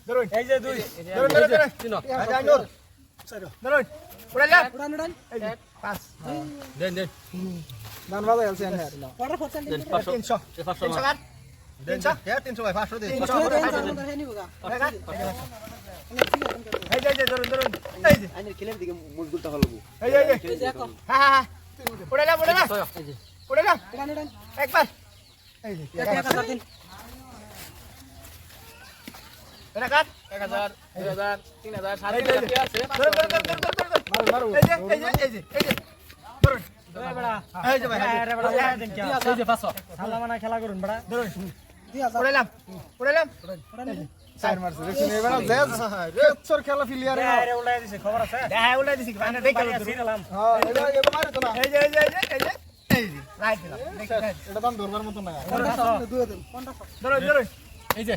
ধরুন এই যে দুই ধরুন ধরুন তিন আইনুর ধরুন উড়াইলাম এই যে পাঁচ দেন দান বাজাই আছে এনে অর্ডার করছেন 300 500 কাট 300 হ্যাঁ 300 ভাই 500 দিন 300 এই যে ধরুন এই যে আইনের খেলের দিকে মজগুলটা হলো এই যে হ্যাঁ উড়াইলাম উড়াইলাম একবার এই যে 1000 দিন এটা কাট 1000 2000 3000 7000 আছে মারো এই যে ধরুন এই যে ভাই আরে বড়া দেন কি এই যে 500 শালা মানা খেলা করুন বড়া ধরুন 2000 উড়াইলাম চার মারছে দেখছেন এবারে রেছর খেলা ফিলিয়ার আরে উড়াই দিছে খবর আছে হ্যাঁ উড়াই দিছি মানে দেখে দিলাম হ্যাঁ এটা মারে তো না এই যে রাইট দিলাম এটা দাম ধরবার মত না 1500 দুই দেন 1500 ধরুন এই যে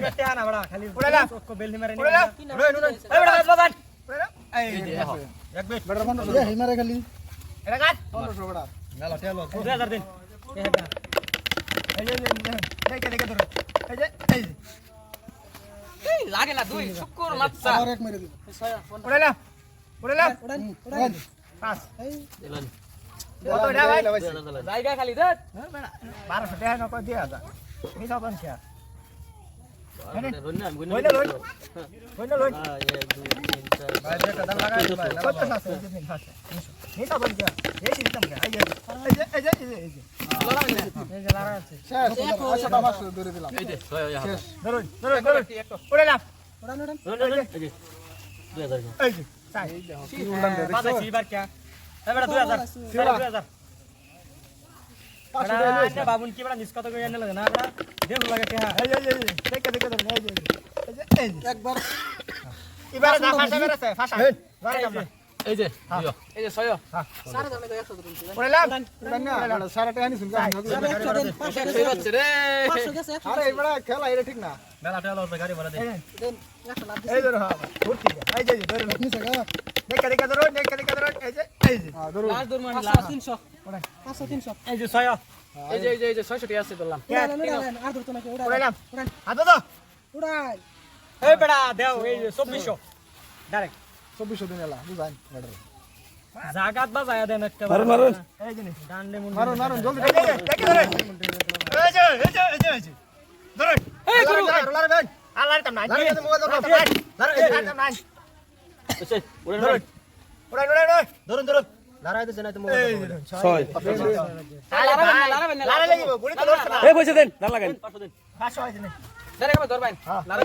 কেটে আনা বড়া খালি উড়াইলাম চক্কো বেলনি মারে নি উড়াইলাম এই বড়া বাজান উড়াইলাম এই যে এক বেট বড়া 1500 এই মারে খালি এটা কাট 1500 বড়া নালা তেলো 2000 দিন এই যে দেখে ধরুন এই যে এই লাগে না দুই শুক্র মাছটা আর এক মেরে দিন উড়াইলাম পাঁচ এই দিলেন কত এটা ভাই জায়গা খালি দে 1200 টাকা না কই দিয়া যা এই সব আনছ বাবুন কি বড় নিষ্কত করে এনে লাগে না বড় দেখ লাগে কে হ্যাঁ দেখে এই যে একবার এবারে না ফাঁসা বেরছে ফাঁসা এই যে এই যে 6 হ্যাঁ সারা দামে তো 100 দিন পড়লাম না সারা টাকা নি শুনগা 500 হচ্ছে রে 500 গেছে আরে এই বড় খেলা এটা ঠিক না মেলা টাকা লস গাড়ি ভাড়া দে দেন 100 লাভ এই ধরো হ্যাঁ ভর্তি এই যে ধরো নিছে দেখে ধরো এই যে হ্যাঁ ধরো লাস্ট ধরো মানে 300 500 300 এই যে 6 এই যে 600 টাকা আছে ধরলাম আর ধরতো নাকি উড়াইলাম হাত দাও উড়াই এই বড়া দাও এই 2400 ডাইরেক্ট 2400 দিন এলা বুঝাই বড় জাগাত বাজায়া দেন একটা মারুন এই যে ডান্ডে মুন্ডে মারুন জলদি দেখে ধরে এই যে ধরে এই গুরু লারে ভাই আল্লাহর তাম নাই লারে মোবাইল ধরো লারে তাম নাই ধরুন লারাই তো জানাই তো মোবাইল 6 লারে লাগিব গুলি তো ধরছ না এই পয়সা দেন লার লাগাই 500 দিন 500 আছে না ধরে ধরবেন লারে